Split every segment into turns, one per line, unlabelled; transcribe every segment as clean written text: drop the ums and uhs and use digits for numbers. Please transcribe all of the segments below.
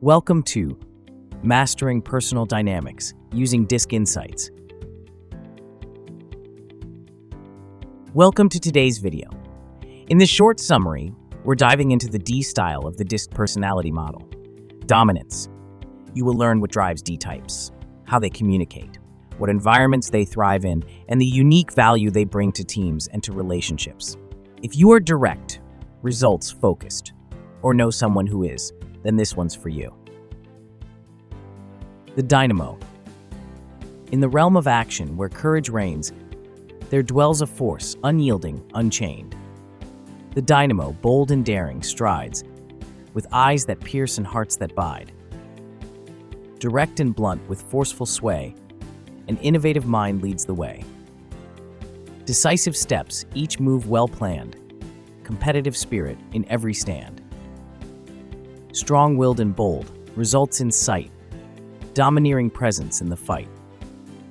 Welcome to Mastering Personal Dynamics using D.I.S.C Insights. Welcome to today's video. In this short summary, we're diving into the D style of the D.I.S.C personality model. Dominance. You will learn what drives D types, how they communicate, what environments they thrive in, and the unique value they bring to teams and to relationships. If you are direct, results-focused, or know someone who is, then this one's for you. The Dynamo. In the realm of action where courage reigns, there dwells a force, unyielding, unchained. The Dynamo, bold and daring, strides, with eyes that pierce and hearts that bide. Direct and blunt with forceful sway, an innovative mind leads the way. Decisive steps, each move well planned, competitive spirit in every stand. Strong-willed and bold, results in sight, domineering presence in the fight.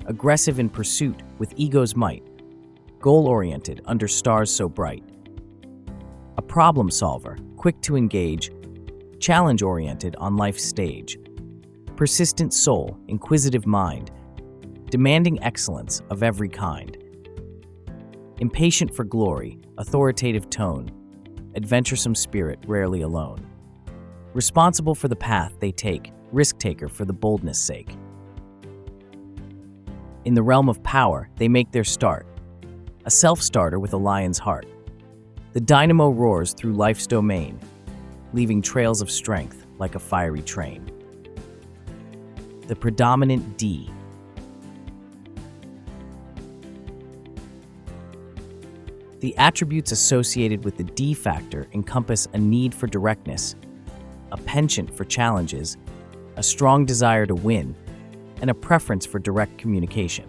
Aggressive in pursuit with ego's might, goal-oriented under stars so bright. A problem solver, quick to engage, challenge-oriented on life's stage. Persistent soul, inquisitive mind, demanding excellence of every kind. Impatient for glory, authoritative tone, adventuresome spirit rarely alone. Responsible for the path they take, risk-taker for the boldness' sake. In the realm of power, they make their start, a self-starter with a lion's heart. The Dynamo roars through life's domain, leaving trails of strength like a fiery train. The predominant D. The attributes associated with the D factor encompass a need for directness, a penchant for challenges, a strong desire to win, and a preference for direct communication.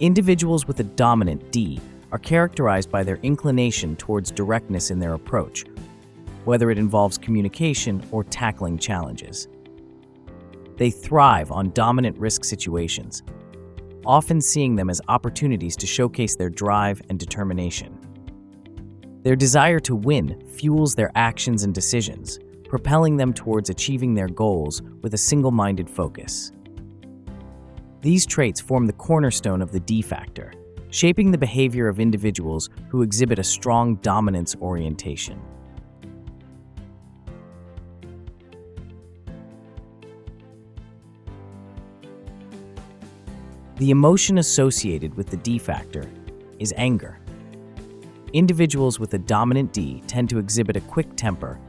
Individuals with a dominant D are characterized by their inclination towards directness in their approach, whether it involves communication or tackling challenges. They thrive on dominant risk situations, often seeing them as opportunities to showcase their drive and determination. Their desire to win fuels their actions and decisions, propelling them towards achieving their goals with a single-minded focus. These traits form the cornerstone of the D factor, shaping the behavior of individuals who exhibit a strong dominance orientation. The emotion associated with the D factor is anger. Individuals with a dominant D tend to exhibit a quick temper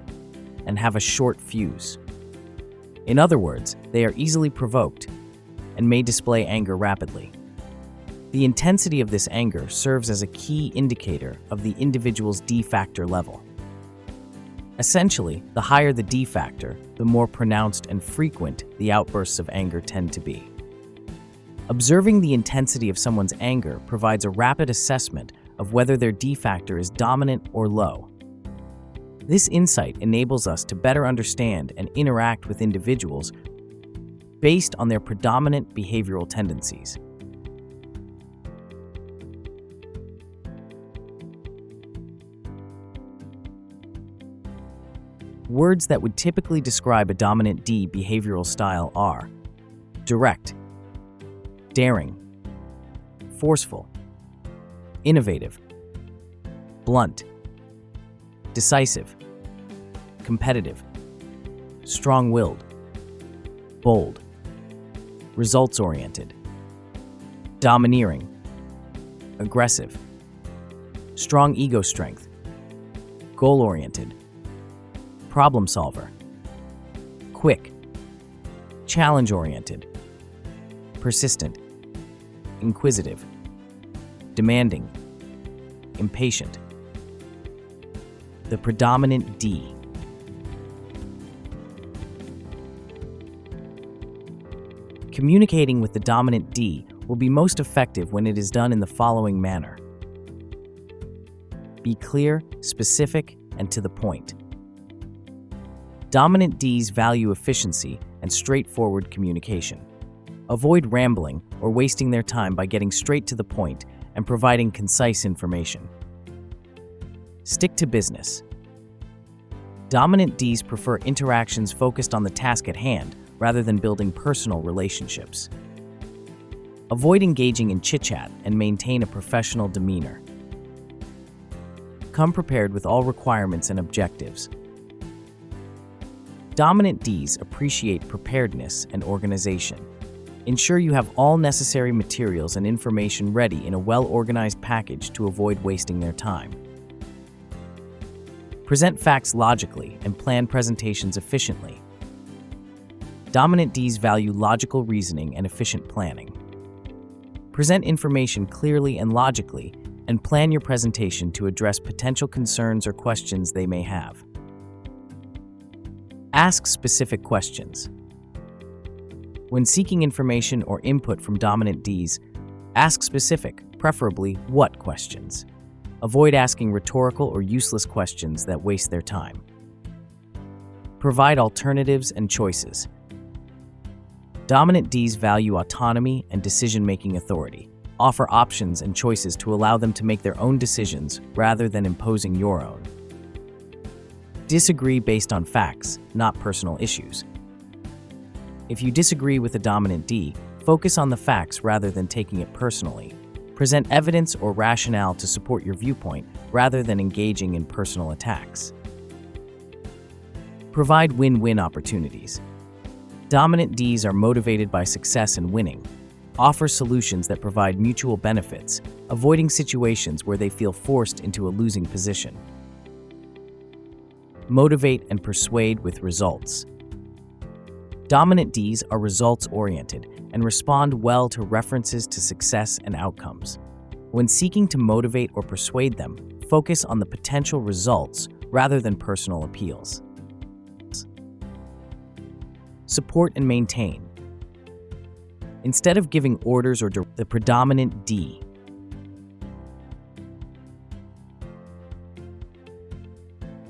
and have a short fuse. In other words, they are easily provoked and may display anger rapidly. The intensity of this anger serves as a key indicator of the individual's D factor level. Essentially, the higher the D factor, the more pronounced and frequent the outbursts of anger tend to be. Observing the intensity of someone's anger provides a rapid assessment of whether their D factor is dominant or low. This insight enables us to better understand and interact with individuals based on their predominant behavioral tendencies. Words that would typically describe a dominant D behavioral style are direct, daring, forceful, innovative, blunt, decisive, competitive, strong-willed, bold, results-oriented, domineering, aggressive, strong ego strength, goal-oriented, problem solver, quick, challenge-oriented, persistent, inquisitive, demanding, impatient. The predominant D. Communicating with the dominant D will be most effective when it is done in the following manner. Be clear, specific, and to the point. Dominant Ds value efficiency and straightforward communication. Avoid rambling or wasting their time by getting straight to the point and providing concise information. Stick to business. Dominant Ds prefer interactions focused on the task at hand rather than building personal relationships. Avoid engaging in chit-chat and maintain a professional demeanor. Come prepared with all requirements and objectives. Dominant Ds appreciate preparedness and organization. Ensure you have all necessary materials and information ready in a well-organized package to avoid wasting their time. Present facts logically and plan presentations efficiently. Dominant Ds value logical reasoning and efficient planning. Present information clearly and logically, and plan your presentation to address potential concerns or questions they may have. Ask specific questions. When seeking information or input from dominant Ds, ask specific, preferably what questions. Avoid asking rhetorical or useless questions that waste their time. Provide alternatives and choices. Dominant Ds value autonomy and decision-making authority. Offer options and choices to allow them to make their own decisions rather than imposing your own. Disagree based on facts, not personal issues. If you disagree with a dominant D, focus on the facts rather than taking it personally. Present evidence or rationale to support your viewpoint rather than engaging in personal attacks. Provide win-win opportunities. Dominant Ds are motivated by success and winning. Offer solutions that provide mutual benefits, avoiding situations where they feel forced into a losing position. Motivate and persuade with results. Dominant Ds are results-oriented and respond well to references to success and outcomes. When seeking to motivate or persuade them, focus on the potential results rather than personal appeals. Support and maintain. Instead of giving orders or the predominant D,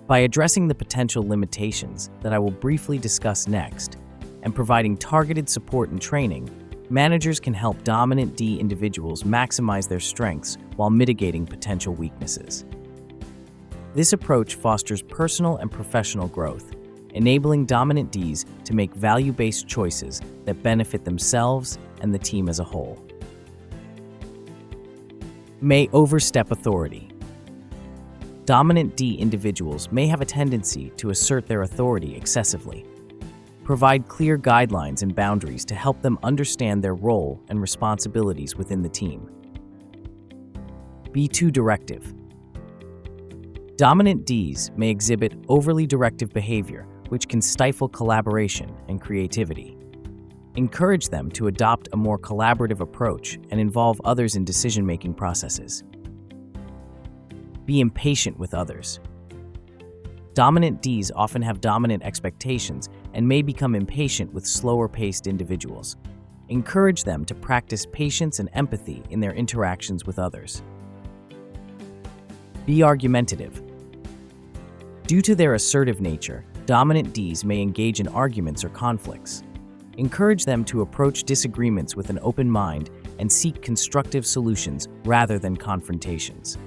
by addressing the potential limitations that I will briefly discuss next, and providing targeted support and training, managers can help dominant D individuals maximize their strengths while mitigating potential weaknesses. This approach fosters personal and professional growth, enabling dominant Ds to make value-based choices that benefit themselves and the team as a whole. May overstep authority. Dominant D individuals may have a tendency to assert their authority excessively. Provide clear guidelines and boundaries to help them understand their role and responsibilities within the team. Be too directive. Dominant Ds may exhibit overly directive behavior, which can stifle collaboration and creativity. Encourage them to adopt a more collaborative approach and involve others in decision-making processes. Be impatient with others. Dominant Ds often have dominant expectations and may become impatient with slower-paced individuals. Encourage them to practice patience and empathy in their interactions with others. Be argumentative. Due to their assertive nature, dominant Ds may engage in arguments or conflicts. Encourage them to approach disagreements with an open mind and seek constructive solutions rather than confrontations.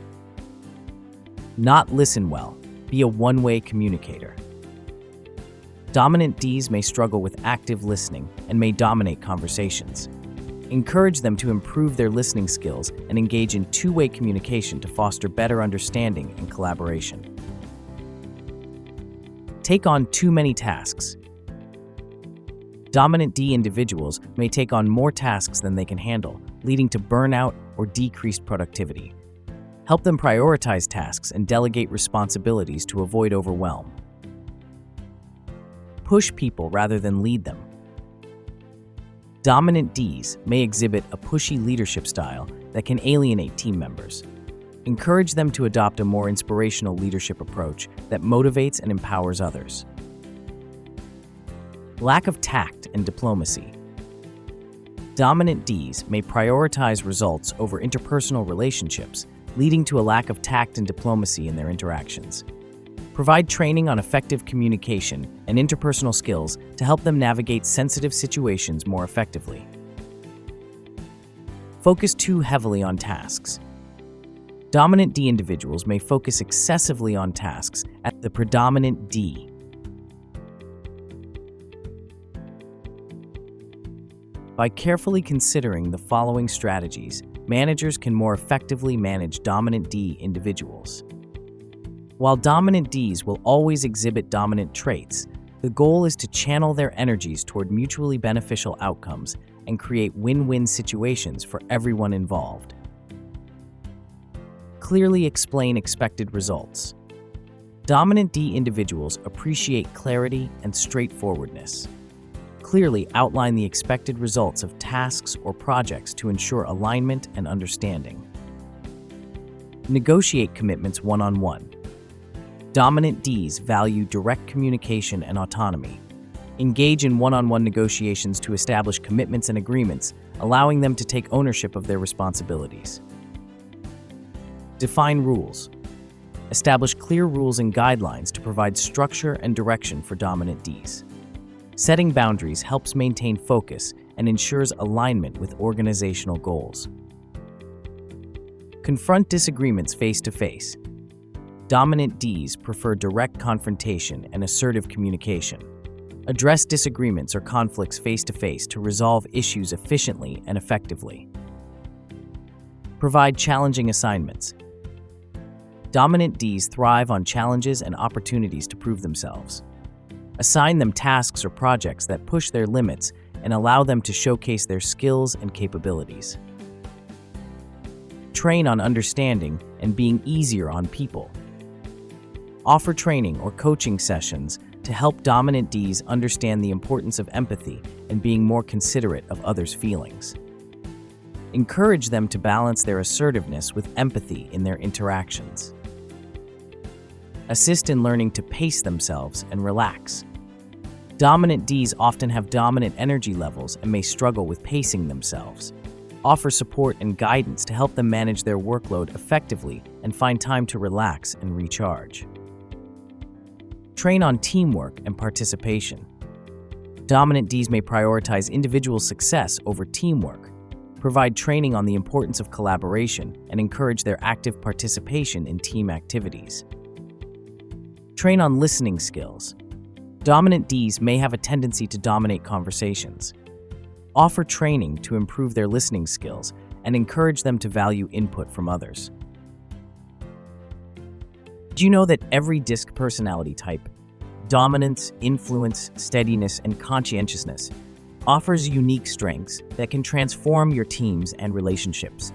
Not listen well. Be a one-way communicator. Dominant Ds may struggle with active listening and may dominate conversations. Encourage them to improve their listening skills and engage in two-way communication to foster better understanding and collaboration. Take on too many tasks. Dominant D individuals may take on more tasks than they can handle, leading to burnout or decreased productivity. Help them prioritize tasks and delegate responsibilities to avoid overwhelm. Push people rather than lead them. Dominant Ds may exhibit a pushy leadership style that can alienate team members. Encourage them to adopt a more inspirational leadership approach that motivates and empowers others. Lack of tact and diplomacy. Dominant Ds may prioritize results over interpersonal relationships, leading to a lack of tact and diplomacy in their interactions. Provide training on effective communication and interpersonal skills to help them navigate sensitive situations more effectively. Focus too heavily on tasks. Dominant D individuals may focus excessively on tasks at the predominant D. By carefully considering the following strategies, managers can more effectively manage dominant D individuals. While dominant Ds will always exhibit dominant traits, the goal is to channel their energies toward mutually beneficial outcomes and create win-win situations for everyone involved. Clearly explain expected results. Dominant D individuals appreciate clarity and straightforwardness. Clearly outline the expected results of tasks or projects to ensure alignment and understanding. Negotiate commitments one-on-one. Dominant Ds value direct communication and autonomy. Engage in one-on-one negotiations to establish commitments and agreements, allowing them to take ownership of their responsibilities. Define rules. Establish clear rules and guidelines to provide structure and direction for dominant Ds. Setting boundaries helps maintain focus and ensures alignment with organizational goals. Confront disagreements face-to-face. Dominant Ds prefer direct confrontation and assertive communication. Address disagreements or conflicts face-to-face to resolve issues efficiently and effectively. Provide challenging assignments. Dominant Ds thrive on challenges and opportunities to prove themselves. Assign them tasks or projects that push their limits and allow them to showcase their skills and capabilities. Train on understanding and being easier on people. Offer training or coaching sessions to help dominant Ds understand the importance of empathy and being more considerate of others' feelings. Encourage them to balance their assertiveness with empathy in their interactions. Assist in learning to pace themselves and relax. Dominant Ds often have dominant energy levels and may struggle with pacing themselves. Offer support and guidance to help them manage their workload effectively and find time to relax and recharge. Train on teamwork and participation. Dominant Ds may prioritize individual success over teamwork. Provide training on the importance of collaboration and encourage their active participation in team activities. Train on listening skills. Dominant Ds may have a tendency to dominate conversations. Offer training to improve their listening skills and encourage them to value input from others. Do you know that every D.I.S.C personality type, dominance, influence, steadiness, and conscientiousness, offers unique strengths that can transform your teams and relationships?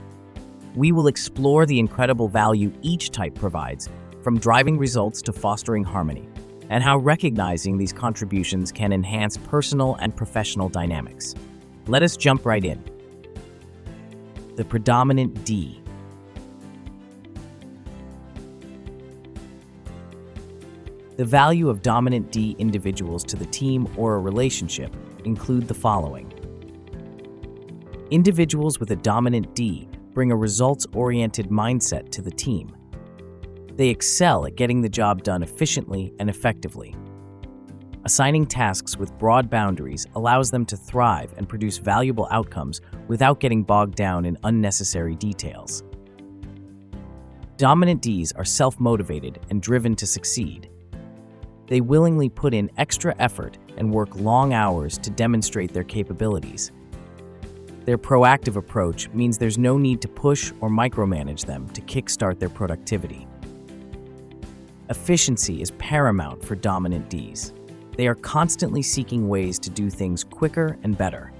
We will explore the incredible value each type provides, from driving results to fostering harmony, and how recognizing these contributions can enhance personal and professional dynamics. Let us jump right in. The predominant D. The value of dominant D individuals to the team or a relationship include the following. Individuals with a dominant D bring a results-oriented mindset to the team. They excel at getting the job done efficiently and effectively. Assigning tasks with broad boundaries allows them to thrive and produce valuable outcomes without getting bogged down in unnecessary details. Dominant Ds are self-motivated and driven to succeed. They willingly put in extra effort and work long hours to demonstrate their capabilities. Their proactive approach means there's no need to push or micromanage them to kickstart their productivity. Efficiency is paramount for dominant Ds. They are constantly seeking ways to do things quicker and better.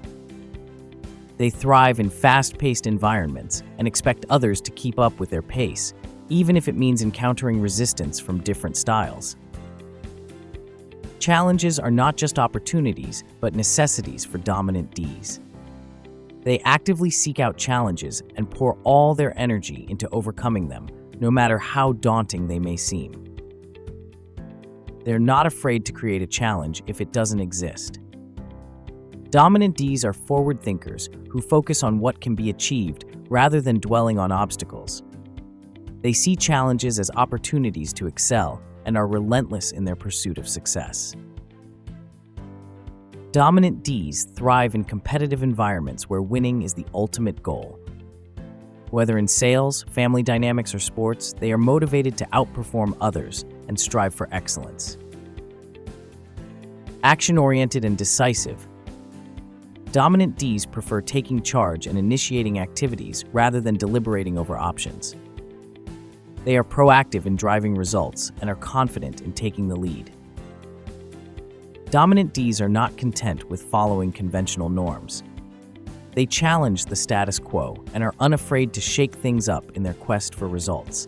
They thrive in fast-paced environments and expect others to keep up with their pace, even if it means encountering resistance from different styles. Challenges are not just opportunities, but necessities for dominant Ds. They actively seek out challenges and pour all their energy into overcoming them, no matter how daunting they may seem. They're not afraid to create a challenge if it doesn't exist. Dominant Ds are forward thinkers who focus on what can be achieved rather than dwelling on obstacles. They see challenges as opportunities to excel and are relentless in their pursuit of success. Dominant Ds thrive in competitive environments where winning is the ultimate goal. Whether in sales, family dynamics, or sports, they are motivated to outperform others and strive for excellence. Action-oriented and decisive. Dominant Ds prefer taking charge and initiating activities rather than deliberating over options. They are proactive in driving results and are confident in taking the lead. Dominant Ds are not content with following conventional norms. They challenge the status quo and are unafraid to shake things up in their quest for results.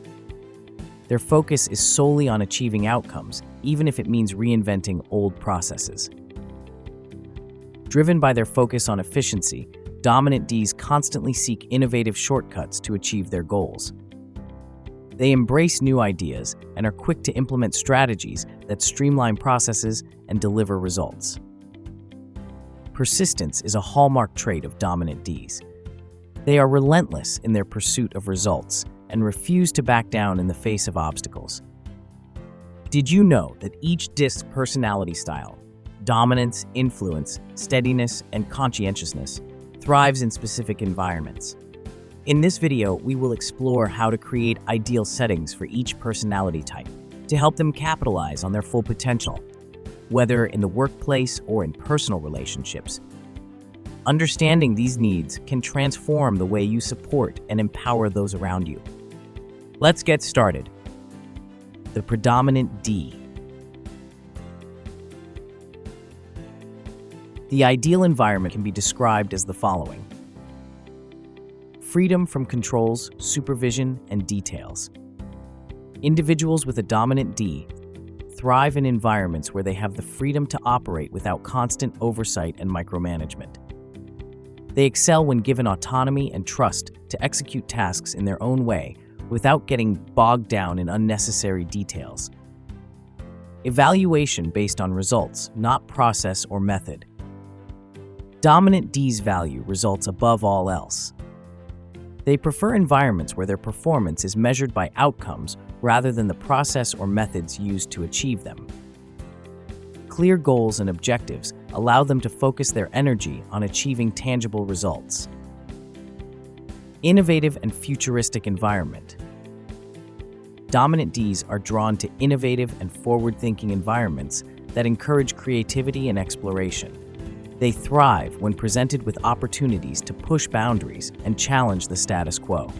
Their focus is solely on achieving outcomes, even if it means reinventing old processes. Driven by their focus on efficiency, dominant Ds constantly seek innovative shortcuts to achieve their goals. They embrace new ideas and are quick to implement strategies that streamline processes and deliver results. Persistence is a hallmark trait of dominant Ds. They are relentless in their pursuit of results and refuse to back down in the face of obstacles. Did you know that each D.I.S.C personality style, dominance, influence, steadiness, and conscientiousness, thrives in specific environments? In this video, we will explore how to create ideal settings for each personality type to help them capitalize on their full potential, whether in the workplace or in personal relationships. Understanding these needs can transform the way you support and empower those around you. Let's get started. The predominant D. The ideal environment can be described as the following: freedom from controls, supervision, and details. Individuals with a dominant D thrive in environments where they have the freedom to operate without constant oversight and micromanagement. They excel when given autonomy and trust to execute tasks in their own way without getting bogged down in unnecessary details. Evaluation based on results, not process or method. Dominant Ds value results above all else. They prefer environments where their performance is measured by outcomes rather than the process or methods used to achieve them. Clear goals and objectives allow them to focus their energy on achieving tangible results. Innovative and futuristic environment. Dominant Ds are drawn to innovative and forward-thinking environments that encourage creativity and exploration. They thrive when presented with opportunities to push boundaries and challenge the status quo.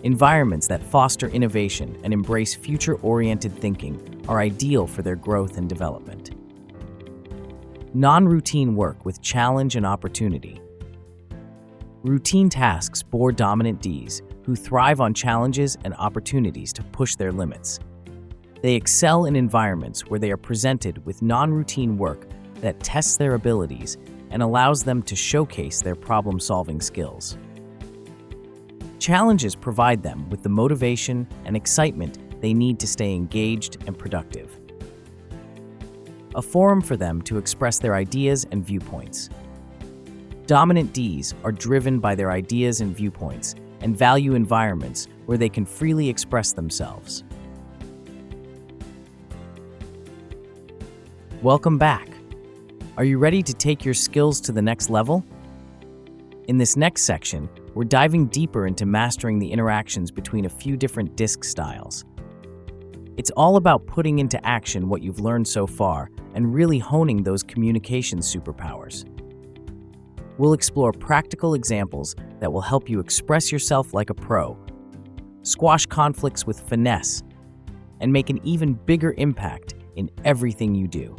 Environments that foster innovation and embrace future-oriented thinking are ideal for their growth and development. Non-routine work with challenge and opportunity. Routine tasks bore dominant Ds, who thrive on challenges and opportunities to push their limits. They excel in environments where they are presented with non-routine work that tests their abilities and allows them to showcase their problem-solving skills. Challenges provide them with the motivation and excitement they need to stay engaged and productive. A forum for them to express their ideas and viewpoints. Dominant Ds are driven by their ideas and viewpoints and value environments where they can freely express themselves. Welcome back. Are you ready to take your skills to the next level? In this next section, we're diving deeper into mastering the interactions between a few different D.I.S.C styles. It's all about putting into action what you've learned so far and really honing those communication superpowers. We'll explore practical examples that will help you express yourself like a pro, squash conflicts with finesse, and make an even bigger impact in everything you do.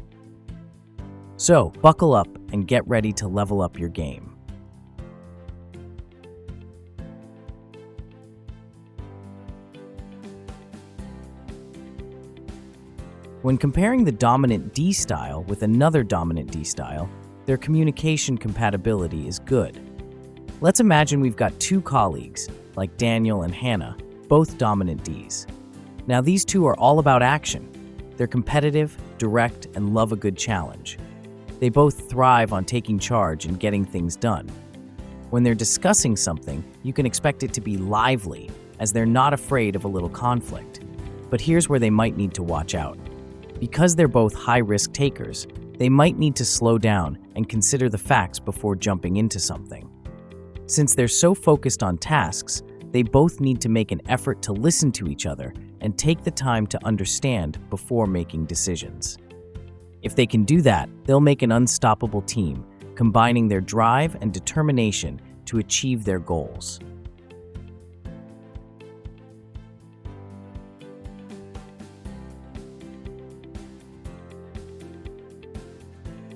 So, buckle up and get ready to level up your game. When comparing the dominant D style with another dominant D style, their communication compatibility is good. Let's imagine we've got two colleagues, like Daniel and Hannah, both dominant Ds. Now these two are all about action. They're competitive, direct, and love a good challenge. They both thrive on taking charge and getting things done. When they're discussing something, you can expect it to be lively, as they're not afraid of a little conflict. But here's where they might need to watch out. Because they're both high-risk takers, they might need to slow down and consider the facts before jumping into something. Since they're so focused on tasks, they both need to make an effort to listen to each other and take the time to understand before making decisions. If they can do that, they'll make an unstoppable team, combining their drive and determination to achieve their goals.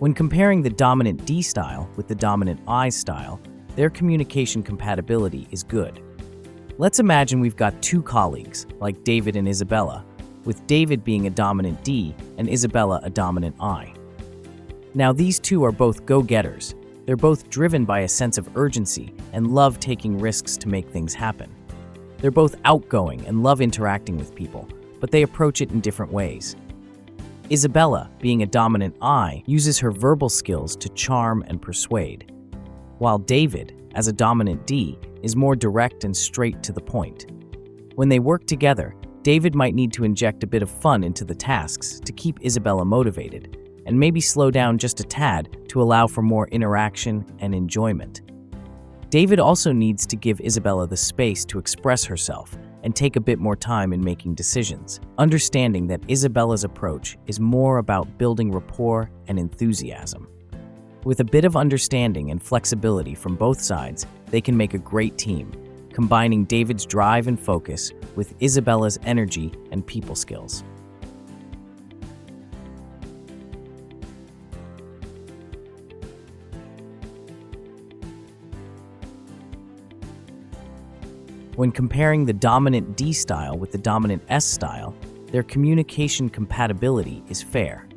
When comparing the dominant D style with the dominant I style, their communication compatibility is good. Let's imagine we've got two colleagues, like David and Isabella, with David being a dominant D and Isabella a dominant I. Now, these two are both go-getters. They're both driven by a sense of urgency and love taking risks to make things happen. They're both outgoing and love interacting with people, but they approach it in different ways. Isabella, being a dominant I, uses her verbal skills to charm and persuade, while David, as a dominant D, is more direct and straight to the point. When they work together, David might need to inject a bit of fun into the tasks to keep Isabella motivated, and maybe slow down just a tad to allow for more interaction and enjoyment. David also needs to give Isabella the space to express herself and take a bit more time in making decisions, understanding that Isabella's approach is more about building rapport and enthusiasm. With a bit of understanding and flexibility from both sides, they can make a great team, combining David's drive and focus with Isabella's energy and people skills. When comparing the dominant D style with the dominant S style, their communication compatibility is fair.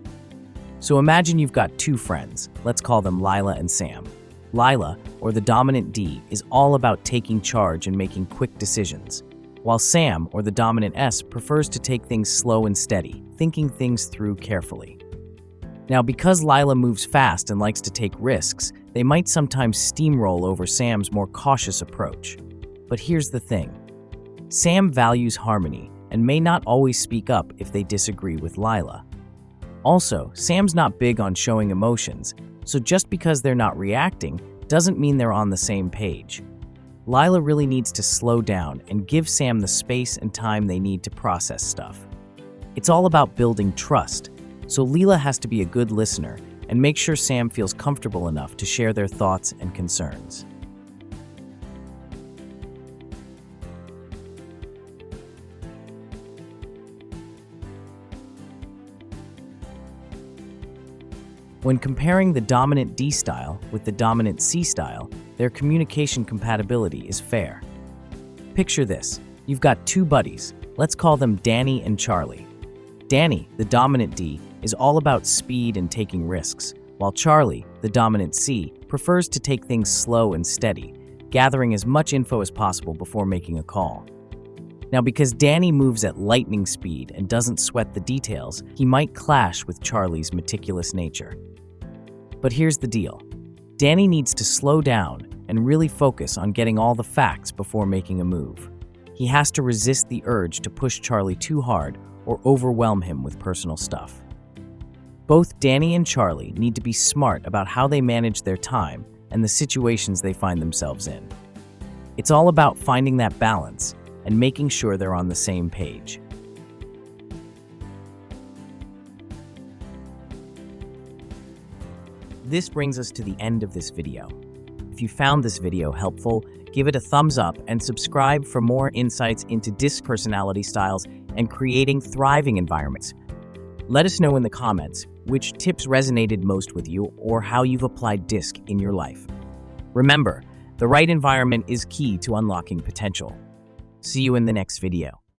So imagine you've got two friends, let's call them Lila and Sam. Lila, or the dominant D, is all about taking charge and making quick decisions, while Sam, or the dominant S, prefers to take things slow and steady, thinking things through carefully. Now, because Lila moves fast and likes to take risks, they might sometimes steamroll over Sam's more cautious approach. But here's the thing. Sam values harmony and may not always speak up if they disagree with Lila. Also, Sam's not big on showing emotions, so just because they're not reacting doesn't mean they're on the same page. Lila really needs to slow down and give Sam the space and time they need to process stuff. It's all about building trust, so Lila has to be a good listener and make sure Sam feels comfortable enough to share their thoughts and concerns. When comparing the dominant D style with the dominant C style, their communication compatibility is fair. Picture this. You've got two buddies. Let's call them Danny and Charlie. Danny, the dominant D, is all about speed and taking risks, while Charlie, the dominant C, prefers to take things slow and steady, gathering as much info as possible before making a call. Now, because Danny moves at lightning speed and doesn't sweat the details, he might clash with Charlie's meticulous nature. But here's the deal. Danny needs to slow down and really focus on getting all the facts before making a move. He has to resist the urge to push Charlie too hard or overwhelm him with personal stuff. Both Danny and Charlie need to be smart about how they manage their time and the situations they find themselves in. It's all about finding that balance and making sure they're on the same page. This brings us to the end of this video. If you found this video helpful, give it a thumbs up and subscribe for more insights into D.I.S.C personality styles and creating thriving environments. Let us know in the comments which tips resonated most with you or how you've applied D.I.S.C in your life. Remember, the right environment is key to unlocking potential. See you in the next video.